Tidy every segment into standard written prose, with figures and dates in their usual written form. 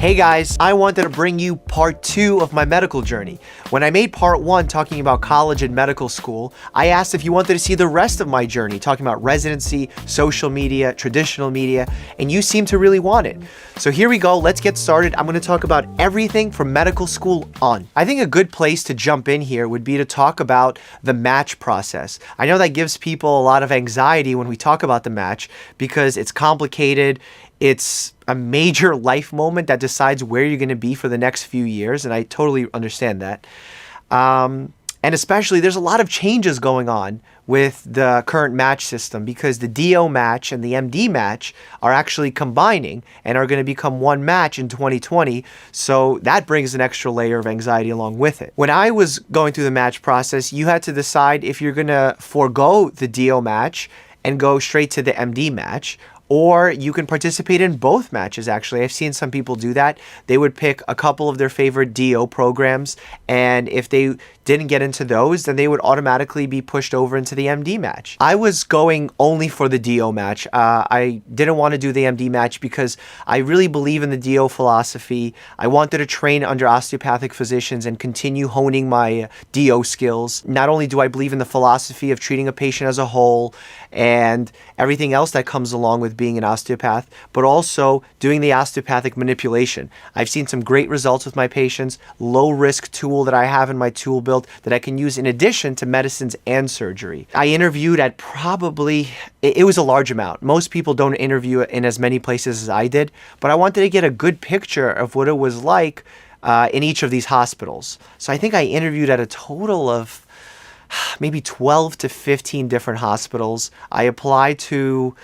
Hey guys, I wanted to bring you part 2 of my medical journey. When I made part 1 talking about college and medical school, I asked if you wanted to see the rest of my journey talking about residency, social media, traditional media, and you seem to really want it. So here we go, let's get started. I'm going to talk about everything from medical school on. I think a good place to jump in here would be to talk about the match process. I know that gives people a lot of anxiety when we talk about the match because it's complicated. It's a major life moment that decides where you're going to be for the next few years, and I totally understand that. And especially, there's a lot of changes going on with the current match system because the DO match and the MD match are actually combining and are going to become one match in 2020. So that brings an extra layer of anxiety along with it. When I was going through the match process, you had to decide if you're going to forego the DO match and go straight to the MD match, or you can participate in both matches, actually. I've seen some people do that. They would pick a couple of their favorite DO programs, and if they didn't get into those, then they would automatically be pushed over into the MD match. I was going only for the DO match. I didn't want to do the MD match because I really believe in the DO philosophy. I wanted to train under osteopathic physicians and continue honing my DO skills. Not only do I believe in the philosophy of treating a patient as a whole and everything else that comes along with being an osteopath, but also doing the osteopathic manipulation. I've seen some great results with my patients, low risk tool that I have in my tool belt that I can use in addition to medicines and surgery. I interviewed at probably, it was a large amount. Most people don't interview in as many places as I did, but I wanted to get a good picture of what it was like in each of these hospitals. So I think I interviewed at a total of maybe 12 to 15 different hospitals. I applied to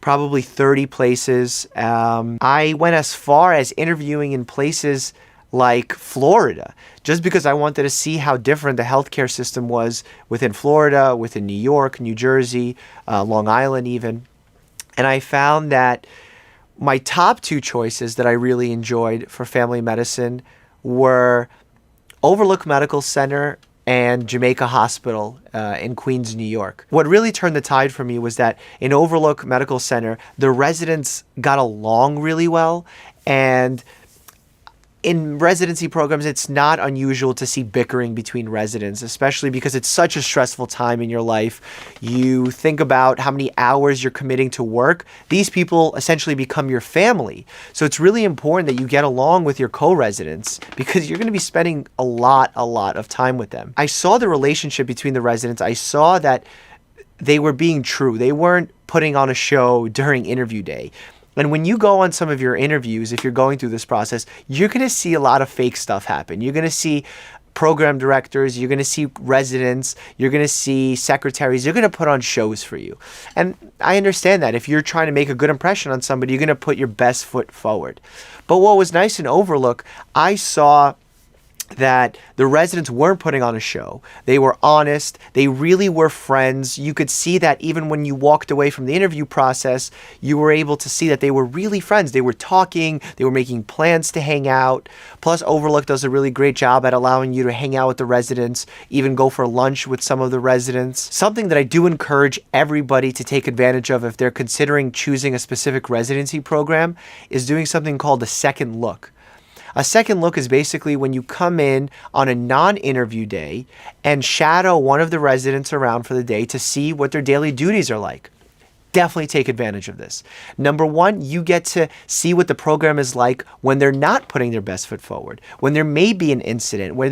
probably 30 places. I went as far as interviewing in places like Florida, just because I wanted to see how different the healthcare system was within Florida, within New York, New Jersey, Long Island even. And I found that my top 2 choices that I really enjoyed for family medicine were Overlook Medical Center and Jamaica Hospital in Queens, New York. What really turned the tide for me was that in Overlook Medical Center, the residents got along really well, and in residency programs, it's not unusual to see bickering between residents, especially because it's such a stressful time in your life. You think about how many hours you're committing to work. These people essentially become your family. So it's really important that you get along with your co-residents because you're going to be spending a lot of time with them. I saw the relationship between the residents. I saw that they were being true. They weren't putting on a show during interview day. And when you go on some of your interviews, if you're going through this process, you're going to see a lot of fake stuff happen. You're going to see program directors, you're going to see residents, you're going to see secretaries, you're going to put on shows for you. And I understand that. If you're trying to make a good impression on somebody, you're going to put your best foot forward. But what was nice in Overlook, I saw that the residents weren't putting on a show. They were honest. They really were friends. You could see that even when you walked away from the interview process, you were able to see that they were really friends. They were talking. They were making plans to hang out. Plus, Overlook does a really great job at allowing you to hang out with the residents, even go for lunch with some of the residents. Something that I do encourage everybody to take advantage of if they're considering choosing a specific residency program is doing something called a second look. A second look is basically when you come in on a non-interview day and shadow one of the residents around for the day to see what their daily duties are like. Definitely take advantage of this. Number one, you get to see what the program is like when they're not putting their best foot forward, when there may be an incident where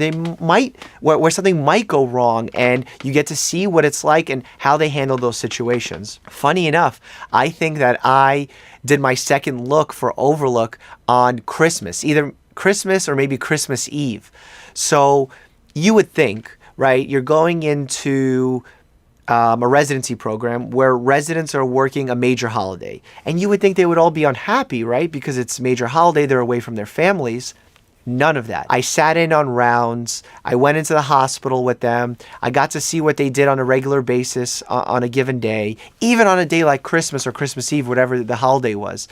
where something might go wrong, and you get to see what it's like and how they handle those situations. Funny enough, I think that I did my second look for Overlook on Christmas, either Christmas or maybe Christmas Eve. So you would think, right, you're going into a residency program where residents are working a major holiday. And you would think they would all be unhappy, right? Because it's a major holiday, they're away from their families. None of that. I sat in on rounds. I went into the hospital with them. I got to see what they did on a regular basis on a given day, even on a day like Christmas or Christmas Eve, whatever the holiday was.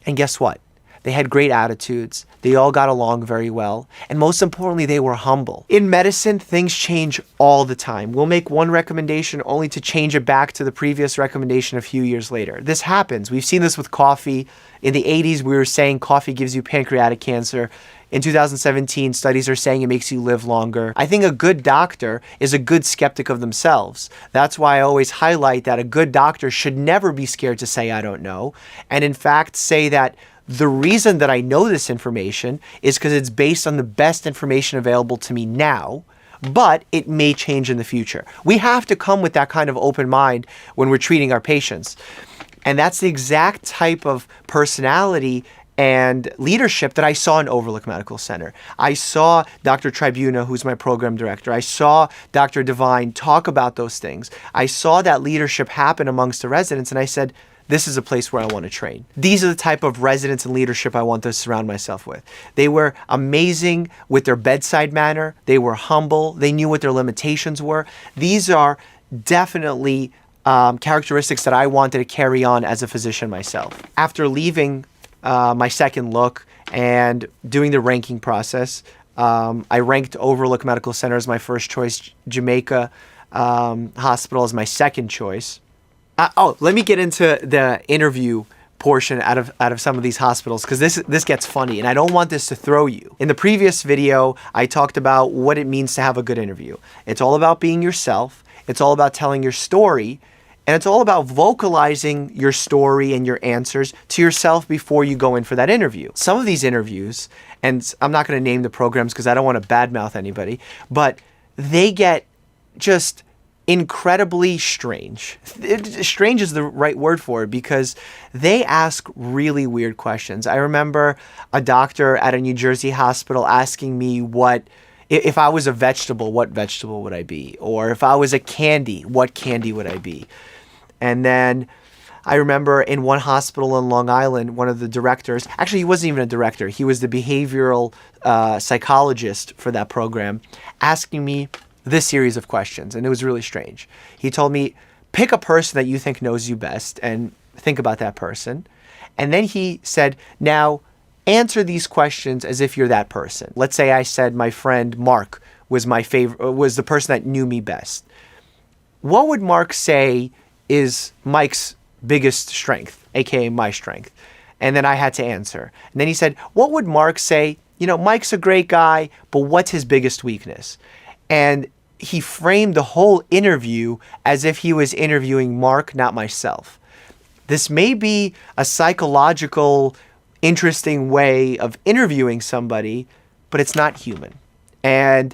And guess what? They had great attitudes. They all got along very well. And most importantly, they were humble. In medicine, things change all the time. We'll make one recommendation only to change it back to the previous recommendation a few years later. This happens. We've seen this with coffee. In the 80s, we were saying coffee gives you pancreatic cancer. In 2017, studies are saying it makes you live longer. I think a good doctor is a good skeptic of themselves. That's why I always highlight that a good doctor should never be scared to say, I don't know. And in fact, say that the reason that I know this information is because it's based on the best information available to me now, but it may change in the future. We have to come with that kind of open mind when we're treating our patients. And that's the exact type of personality and leadership that I saw in Overlook Medical Center. I saw Dr. Tribuna, who's my program director. I saw Dr. Devine talk about those things. I saw that leadership happen amongst the residents, and I said, this is a place where I want to train. These are the type of residents and leadership I want to surround myself with. They were amazing with their bedside manner. They were humble. They knew what their limitations were. These are definitely characteristics that I wanted to carry on as a physician myself. After leaving my second look and doing the ranking process, I ranked Overlook Medical Center as my first choice, Jamaica Hospital as my second choice. Let me get into the interview portion out of some of these hospitals, because this gets funny and I don't want this to throw you. In the previous video, I talked about what it means to have a good interview. It's all about being yourself. It's all about telling your story. And it's all about vocalizing your story and your answers to yourself before you go in for that interview. Some of these interviews, and I'm not going to name the programs because I don't want to badmouth anybody, but they get just incredibly strange. Strange is the right word for it, because they ask really weird questions. I remember a doctor at a New Jersey hospital asking me if I was a vegetable, what vegetable would I be? Or if I was a candy, what candy would I be? And then I remember in one hospital in Long Island, one of the directors, actually he wasn't even a director, he was the behavioral psychologist for that program, asking me this series of questions, and it was really strange. He told me, pick a person that you think knows you best and think about that person. And then he said, now answer these questions as if you're that person. Let's say I said my friend Mark was was the person that knew me best. What would Mark say is Mike's biggest strength, aka my strength? And then I had to answer. And then he said, what would Mark say? Mike's a great guy, but what's his biggest weakness? And he framed the whole interview as if he was interviewing Mark, not myself. This may be a psychological, interesting way of interviewing somebody, but it's not human. And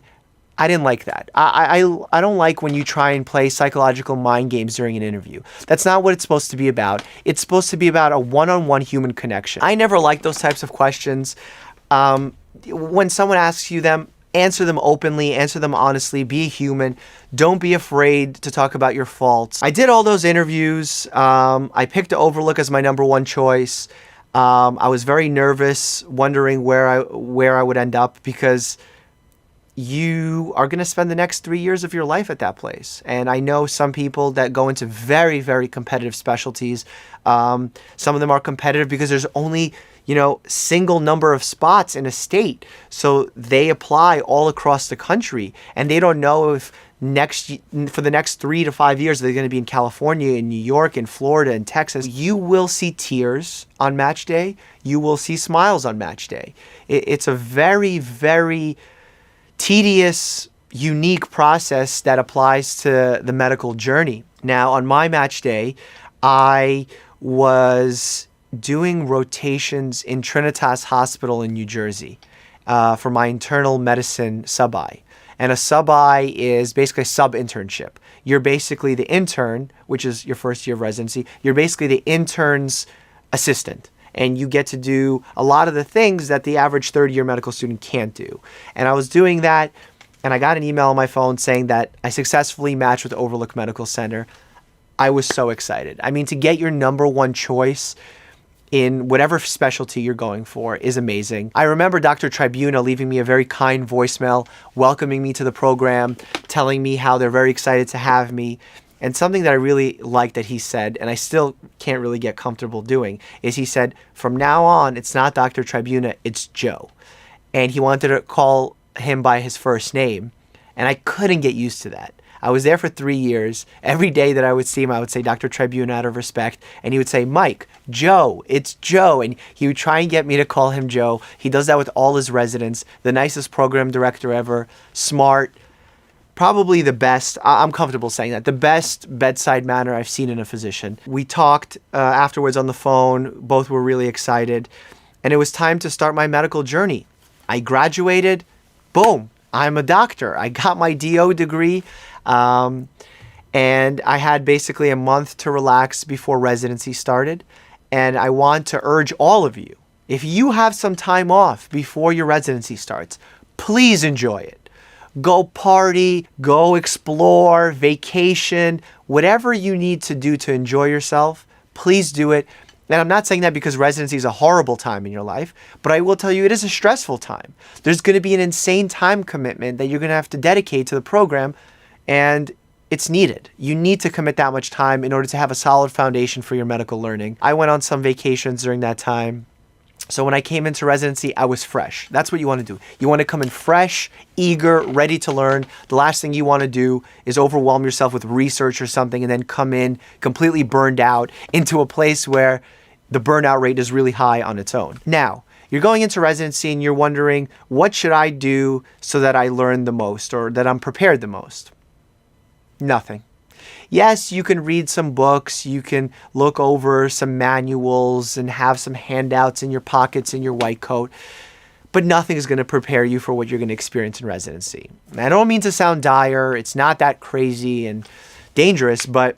I didn't like that. I don't like when you try and play psychological mind games during an interview. That's not what it's supposed to be about. It's supposed to be about a one-on-one human connection. I never like those types of questions. When someone asks you them, answer them openly, answer them honestly, be a human. Don't be afraid to talk about your faults. I did all those interviews. I picked Overlook as my number one choice. I was very nervous, wondering where I would end up, because you are going to spend the next 3 years of your life at that place. And I know some people that go into very, very competitive specialties. Some of them are competitive because there's only single number of spots in a state. So they apply all across the country, and they don't know if for the next 3 to 5 years they're going to be in California, in New York, in Florida, in Texas. You will see tears on match day. You will see smiles on match day. It's a very, very tedious, unique process that applies to the medical journey. Now, on my match day, I was doing rotations in Trinitas Hospital in New Jersey for my internal medicine sub-I. And a sub-I is basically a sub-internship. You're basically the intern, which is your first year of residency. You're basically the intern's assistant. And you get to do a lot of the things that the average third-year medical student can't do. And I was doing that, and I got an email on my phone saying that I successfully matched with Overlook Medical Center. I was so excited. I mean, to get your number one choice in whatever specialty you're going for is amazing. I remember Dr. Tribuna leaving me a very kind voicemail, welcoming me to the program, telling me how they're very excited to have me. And something that I really liked that he said, and I still can't really get comfortable doing, is he said, from now on, it's not Dr. Tribuna, it's Joe. And he wanted to call him by his first name. And I couldn't get used to that. I was there for 3 years. Every day that I would see him, I would say Dr. Tribuna out of respect. And he would say, Mike, Joe, it's Joe. And he would try and get me to call him Joe. He does that with all his residents. The nicest program director ever. Smart. Probably the best, I'm comfortable saying that, the best bedside manner I've seen in a physician. We talked afterwards on the phone. Both were really excited. And it was time to start my medical journey. I graduated. Boom. I'm a doctor. I got my DO degree. And I had basically a month to relax before residency started. And I want to urge all of you, if you have some time off before your residency starts, please enjoy it. Go party, go explore, vacation, whatever you need to do to enjoy yourself, please do it. And I'm not saying that because residency is a horrible time in your life, but I will tell you it is a stressful time. There's going to be an insane time commitment that you're going to have to dedicate to the program, and it's needed. You need to commit that much time in order to have a solid foundation for your medical learning. I went on some vacations during that time. So when I came into residency, I was fresh. That's what you want to do. You want to come in fresh, eager, ready to learn. The last thing you want to do is overwhelm yourself with research or something and then come in completely burned out into a place where the burnout rate is really high on its own. Now, you're going into residency and you're wondering, what should I do so that I learn the most or that I'm prepared the most? Nothing. Yes, you can read some books, you can look over some manuals and have some handouts in your pockets in your white coat, but nothing is going to prepare you for what you're going to experience in residency. I don't mean to sound dire, it's not that crazy and dangerous, but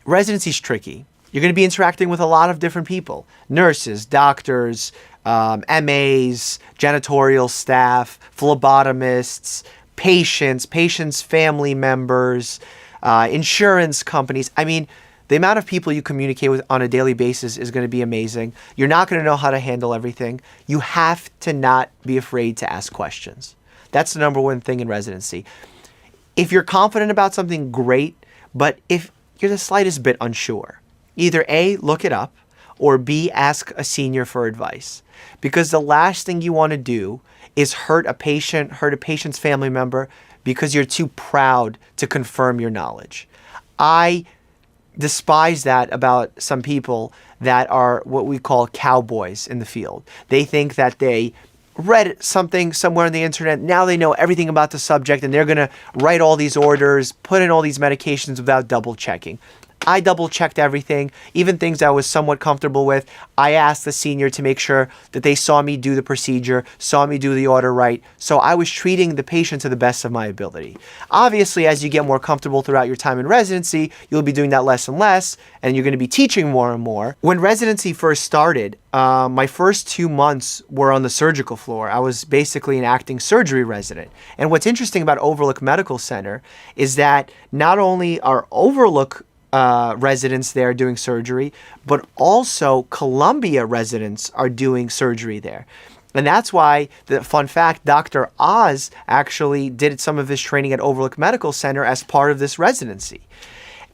residency is tricky. You're going to be interacting with a lot of different people, nurses, doctors, MAs, janitorial staff, phlebotomists, patients' family members, insurance companies. I mean, the amount of people you communicate with on a daily basis is going to be amazing. You're not going to know how to handle everything. You have to not be afraid to ask questions. That's the number one thing in residency. If you're confident about something, great. But if you're the slightest bit unsure, either A, look it up, or B, ask a senior for advice. Because the last thing you want to do is hurt a patient's family member, because you're too proud to confirm your knowledge. I despise that about some people that are what we call cowboys in the field. They think that they read something somewhere on the internet, now they know everything about the subject, and they're going to write all these orders, put in all these medications without double checking. I double checked everything, even things I was somewhat comfortable with. I asked the senior to make sure that they saw me do the procedure, saw me do the order right. So I was treating the patient to the best of my ability. Obviously, as you get more comfortable throughout your time in residency, you'll be doing that less and less, and you're going to be teaching more and more. When residency first started, my first 2 months were on the surgical floor. I was basically an acting surgery resident. And what's interesting about Overlook Medical Center is that not only are Overlook residents there doing surgery, but also Columbia residents are doing surgery there. And that's why, the fun fact, Dr. Oz actually did some of his training at Overlook Medical Center as part of this residency.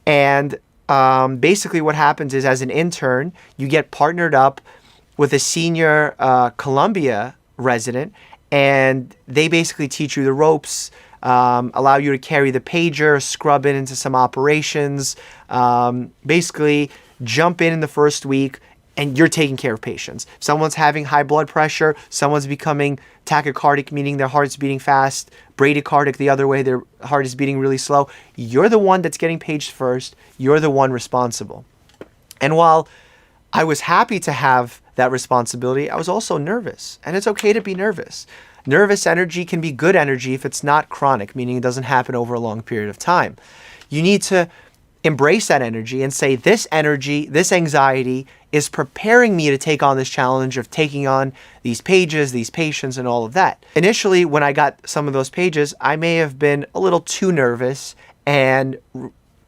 And basically what happens is, as an intern, you get partnered up with a senior Columbia resident, and they basically teach you the ropes, allow you to carry the pager, scrub it into some operations, basically jump in the first week, and you're taking care of patients. Someone's having high blood pressure, someone's becoming tachycardic, meaning their heart's beating fast, bradycardic the other way, their heart is beating really slow. You're the one that's getting paged first. You're the one responsible. And while I was happy to have that responsibility, I was also nervous. And it's okay to be nervous. Nervous energy can be good energy if it's not chronic, meaning it doesn't happen over a long period of time. You need to embrace that energy and say, this energy, this anxiety is preparing me to take on this challenge of taking on these pages, these patients, and all of that. Initially, when I got some of those pages, I may have been a little too nervous and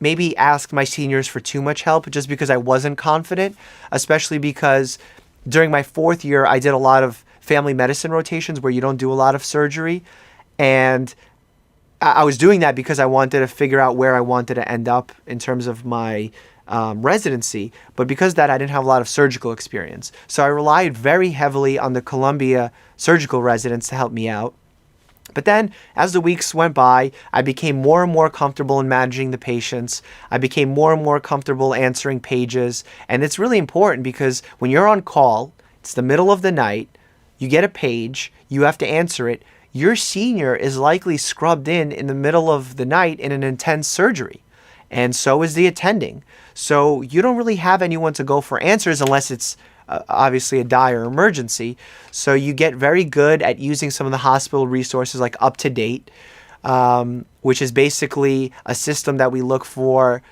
maybe asked my seniors for too much help just because I wasn't confident, especially because during my 4th year, I did a lot of family medicine rotations where you don't do a lot of surgery. And I was doing that because I wanted to figure out where I wanted to end up in terms of my residency. But because of that, I didn't have a lot of surgical experience. So I relied very heavily on the Columbia surgical residents to help me out. But then, as the weeks went by, I became more and more comfortable in managing the patients. I became more and more comfortable answering pages. And it's really important because when you're on call, it's the middle of the night, you get a page, you have to answer it. Your senior is likely scrubbed in the middle of the night in an intense surgery. And so is the attending. So you don't really have anyone to go for answers unless it's obviously a dire emergency. So you get very good at using some of the hospital resources like UpToDate, which is basically a system that we look for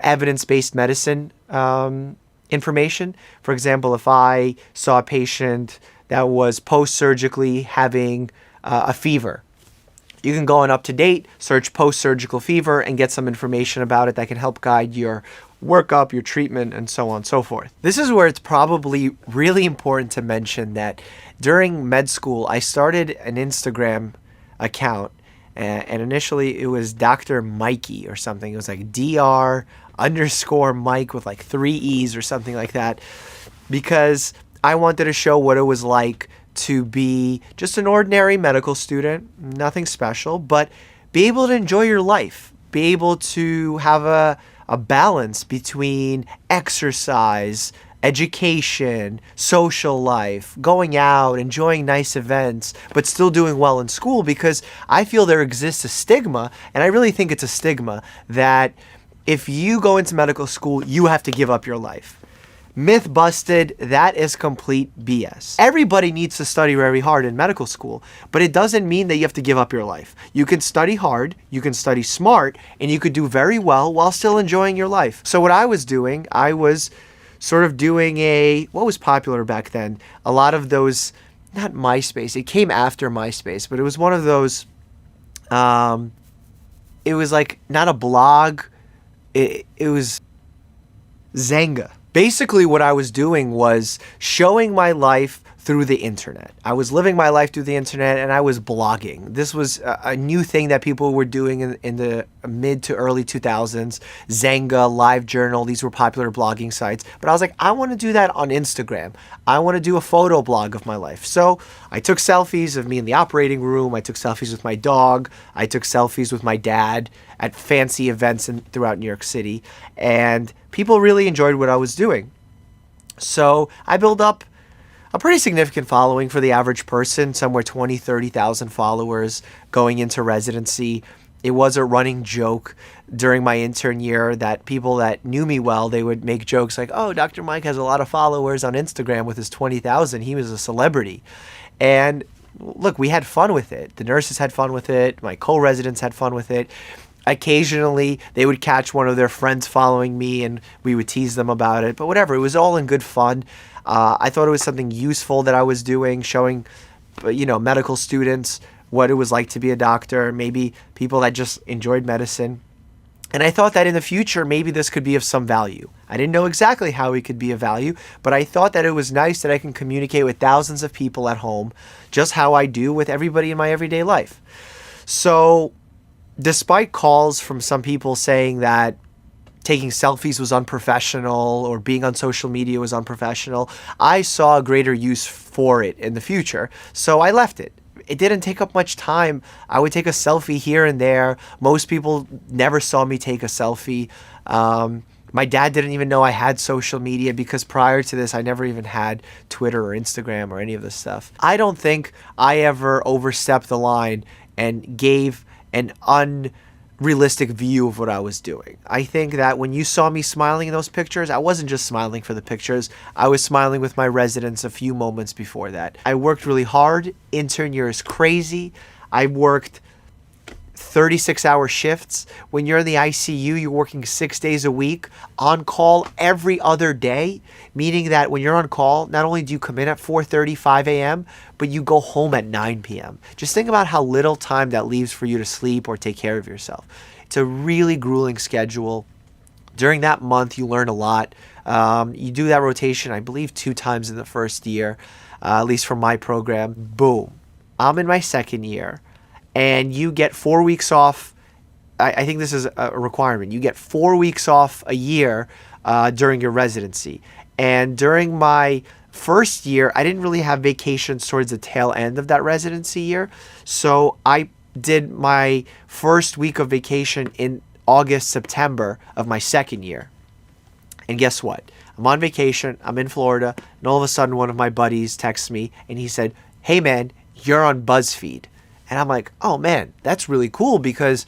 evidence-based medicine information. For example, if I saw a patient that was post-surgically having a fever, you can go on UpToDate, search post-surgical fever, and get some information about it that can help guide your workup, your treatment, and so on and so forth. This is where it's probably really important to mention that during med school, I started an Instagram account, and initially it was Dr. Mikey or something. It was like Dr_Mike with like 3 E's or something like that, because I wanted to show what it was like to be just an ordinary medical student, nothing special, but be able to enjoy your life, be able to have a balance between exercise, education, social life, going out, enjoying nice events, but still doing well in school, because I feel there exists a stigma, and I really think it's a stigma, that if you go into medical school, you have to give up your life. Myth busted. That is complete BS. Everybody needs to study very hard in medical school, but it doesn't mean that you have to give up your life. You can study hard, you can study smart, and you could do very well while still enjoying your life. So what I was doing, I was sort of doing what was popular back then? A lot of those, not MySpace, it came after MySpace, but it was one of those, it was like not a blog, it was Zanga. Basically, what I was doing was showing my life through the internet. I was living my life through the internet, and I was blogging. This was a new thing that people were doing in the mid to early 2000s. Zanga, LiveJournal, these were popular blogging sites. But I was like, I want to do that on Instagram. I want to do a photo blog of my life. So I took selfies of me in the operating room. I took selfies with my dog. I took selfies with my dad at fancy events throughout New York City. And people really enjoyed what I was doing. So I built up a pretty significant following for the average person, somewhere 20, 30,000 followers going into residency. It was a running joke during my intern year that people that knew me well, they would make jokes like, oh, Dr. Mike has a lot of followers on Instagram with his 20,000. He was a celebrity. And look, we had fun with it. The nurses had fun with it. My co-residents had fun with it. Occasionally, they would catch one of their friends following me and we would tease them about it. But whatever, it was all in good fun. I thought it was something useful that I was doing, showing, medical students what it was like to be a doctor, maybe people that just enjoyed medicine. And I thought that in the future, maybe this could be of some value. I didn't know exactly how it could be of value, but I thought that it was nice that I can communicate with thousands of people at home, just how I do with everybody in my everyday life. So despite calls from some people saying that taking selfies was unprofessional or being on social media was unprofessional, I saw a greater use for it in the future. So I left it. It didn't take up much time. I would take a selfie here and there. Most people never saw me take a selfie. My dad didn't even know I had social media because prior to this, I never even had Twitter or Instagram or any of this stuff. I don't think I ever overstepped the line and gave an unrealistic view of what I was doing. I think that when you saw me smiling in those pictures, I wasn't just smiling for the pictures. I was smiling with my residents a few moments before that. I worked really hard. Intern year is crazy. I worked 36-hour shifts. When you're in the ICU, you're working 6 days a week, on call every other day, meaning that when you're on call, not only do you come in at 4:30, 5 a.m., but you go home at 9 p.m. Just think about how little time that leaves for you to sleep or take care of yourself. It's a really grueling schedule. During that month, you learn a lot. You do that rotation, I believe, 2 times in the first year, at least for my program. Boom. I'm in my second year. and you get 4 weeks off. I think this is a requirement. You get 4 weeks off a year during your residency. And during my first year, I didn't really have vacations towards the tail end of that residency year. So I did my first week of vacation in August, September of my second year. And guess what? I'm on vacation, I'm in Florida, and all of a sudden one of my buddies texts me and he said, "Hey man, you're on BuzzFeed." And I'm like, oh man, that's really cool, because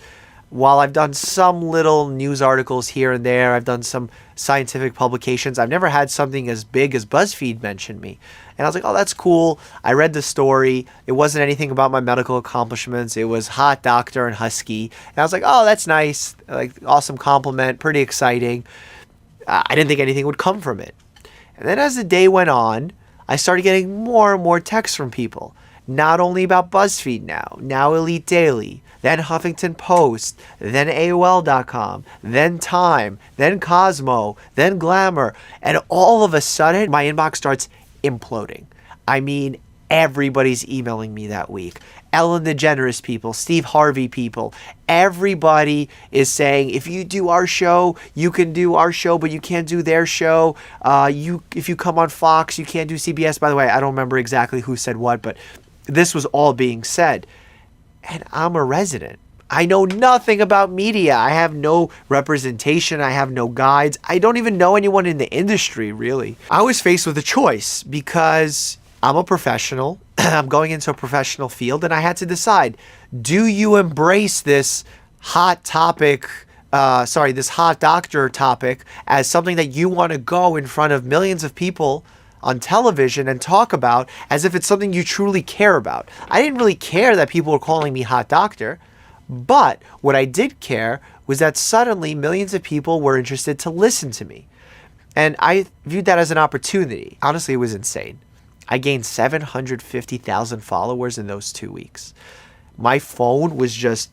while I've done some little news articles here and there, I've done some scientific publications, I've never had something as big as BuzzFeed mention me. And I was like, oh, that's cool. I read the story. It wasn't anything about my medical accomplishments. It was hot doctor and husky. And I was like, oh, that's nice. Like, awesome compliment, pretty exciting. I didn't think anything would come from it. And then as the day went on, I started getting more and more texts from people. Not only about BuzzFeed now Elite Daily, then Huffington Post, then AOL.com, then Time, then Cosmo, then Glamour. And all of a sudden, my inbox starts imploding. I mean, everybody's emailing me that week. Ellen DeGeneres people, Steve Harvey people, everybody is saying, if you do our show, you can do our show, but you can't do their show. If you come on Fox, you can't do CBS. By the way, I don't remember exactly who said what, but this was all being said. And I'm a resident. I know nothing about media. I have no representation. I have no guides. I don't even know anyone in the industry, really. I was faced with a choice because I'm a professional. I'm going into a professional field, and I had to decide, do you embrace this hot topic, this hot doctor topic as something that you want to go in front of millions of people on television and talk about as if it's something you truly care about? I didn't really care that people were calling me hot doctor, but what I did care was that suddenly millions of people were interested to listen to me. And I viewed that as an opportunity. Honestly, it was insane. I gained 750,000 followers in those 2 weeks. My phone was just...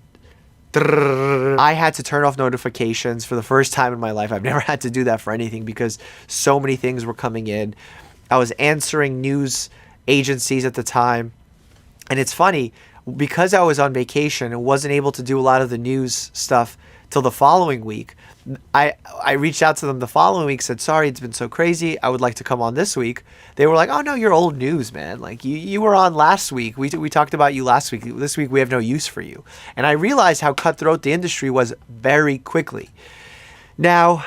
I had to turn off notifications for the first time in my life. I've never had to do that for anything because so many things were coming in. I was answering news agencies at the time. And it's funny, because I was on vacation and wasn't able to do a lot of the news stuff till the following week, I reached out to them the following week, said, sorry, it's been so crazy. I would like to come on this week. They were like, oh, no, you're old news, man. Like, you were on last week. We talked about you last week. This week, we have no use for you. And I realized how cutthroat the industry was very quickly. Now,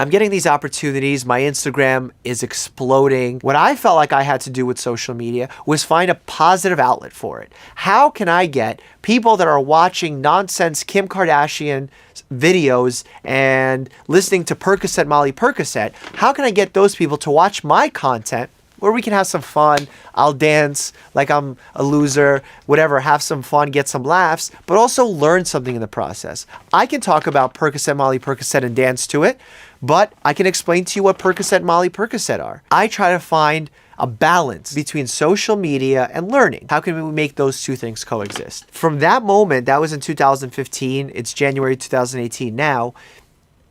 I'm getting these opportunities. My Instagram is exploding. What I felt like I had to do with social media was find a positive outlet for it. How can I get people that are watching nonsense Kim Kardashian videos and listening to Percocet, Molly Percocet, how can I get those people to watch my content where we can have some fun? I'll dance like I'm a loser, whatever, have some fun, get some laughs, but also learn something in the process. I can talk about Percocet, Molly Percocet and dance to it, but I can explain to you what Percocet, Molly Percocet are. I try to find a balance between social media and learning. How can we make those two things coexist? From that moment, that was in 2015, it's January 2018 now,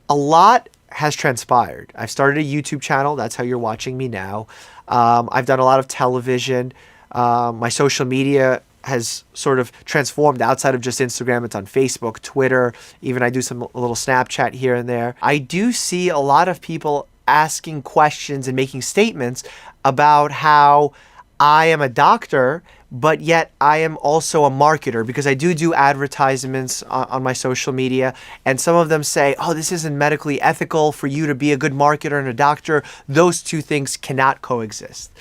a lot has transpired. I've started a YouTube channel, that's how you're watching me now. I've done a lot of television. My social media has sort of transformed outside of just Instagram. It's on Facebook, Twitter, even I do some little Snapchat here and there. I do see a lot of people asking questions and making statements about how I am a doctor, but yet I am also a marketer, because I do advertisements on my social media, and some of them say, oh, this isn't medically ethical for you to be a good marketer and a doctor. Those two things cannot coexist.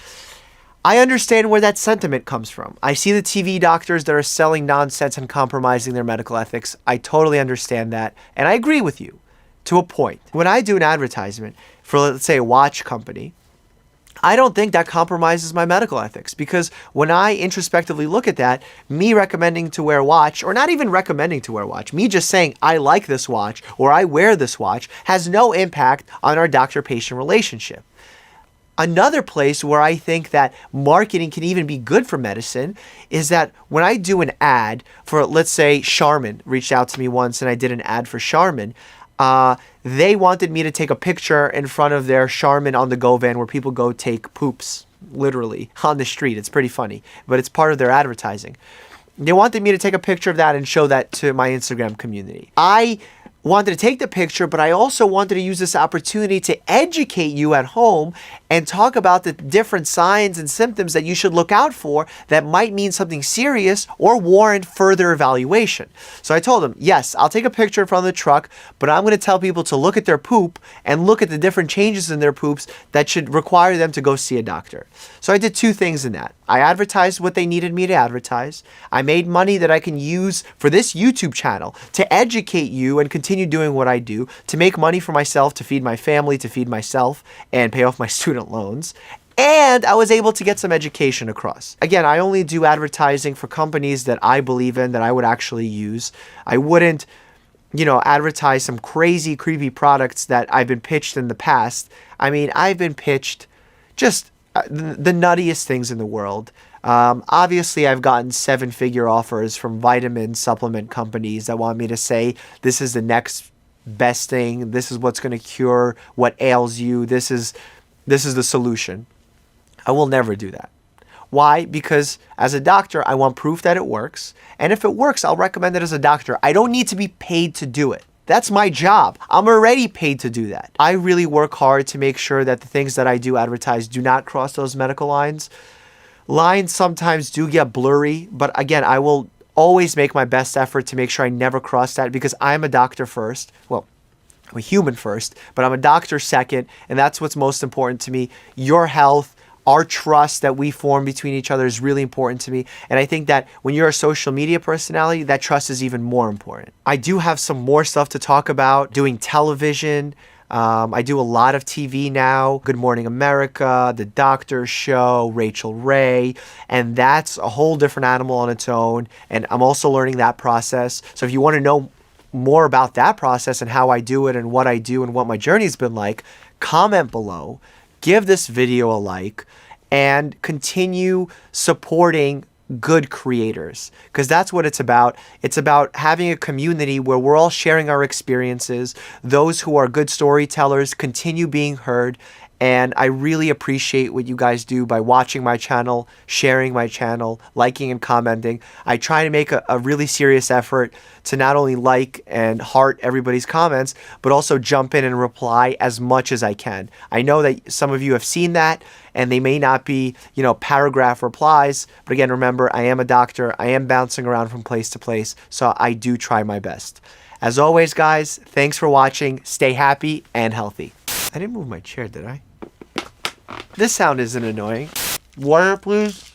I understand where that sentiment comes from. I see the TV doctors that are selling nonsense and compromising their medical ethics. I totally understand that, and I agree with you to a point. When I do an advertisement for, let's say, a watch company, I don't think that compromises my medical ethics, because when I introspectively look at that, me recommending to wear a watch, or not even recommending to wear a watch, me just saying I like this watch or I wear this watch, has no impact on our doctor-patient relationship. Another place where I think that marketing can even be good for medicine is that when I do an ad for, let's say, Charmin reached out to me once and I did an ad for Charmin. They wanted me to take a picture in front of their Charmin on the go van where people go take poops, literally, on the street. It's pretty funny, but it's part of their advertising. They wanted me to take a picture of that and show that to my Instagram community. I wanted to take the picture, but I also wanted to use this opportunity to educate you at home and talk about the different signs and symptoms that you should look out for that might mean something serious or warrant further evaluation. So I told them, yes, I'll take a picture in front of the truck, but I'm going to tell people to look at their poop and look at the different changes in their poops that should require them to go see a doctor. So I did two things in that. I advertised what they needed me to advertise. I made money that I can use for this YouTube channel to educate you and continue doing what I do, to make money for myself, to feed my family, to feed myself, and pay off my student loans. And I was able to get some education across. Again, I only do advertising for companies that I believe in, that I would actually use. I wouldn't, advertise some crazy, creepy products that I've been pitched in the past. I mean, I've been pitched just the nuttiest things in the world. Obviously, I've gotten 7-figure offers from vitamin supplement companies that want me to say, this is the next best thing. This is what's going to cure what ails you. This is the solution. I will never do that. Why? Because as a doctor, I want proof that it works. And if it works, I'll recommend it as a doctor. I don't need to be paid to do it. That's my job. I'm already paid to do that. I really work hard to make sure that the things that I do advertise do not cross those medical lines. Lines sometimes do get blurry, but again, I will always make my best effort to make sure I never cross that, because I'm a doctor first. Well, I'm a human first, but I'm a doctor second, and that's what's most important to me. Your health, our trust that we form between each other is really important to me. And I think that when you're a social media personality, that trust is even more important. I do have some more stuff to talk about, doing television. I do a lot of TV now. Good Morning America, The Doctor Show, Rachel Ray, and that's a whole different animal on its own. And I'm also learning that process. So if you want to know more about that process and how I do it and what I do and what my journey's been like, comment below. Give this video a like, and continue supporting good creators, because that's what it's about. It's about having a community where we're all sharing our experiences. Those who are good storytellers continue being heard. And I really appreciate what you guys do by watching my channel, sharing my channel, liking and commenting. I try to make a really serious effort to not only like and heart everybody's comments, but also jump in and reply as much as I can. I know that some of you have seen that, and they may not be, paragraph replies. But again, remember, I am a doctor. I am bouncing around from place to place, so I do try my best. As always, guys, thanks for watching. Stay happy and healthy. I didn't move my chair, did I? This sound isn't annoying. Water, please.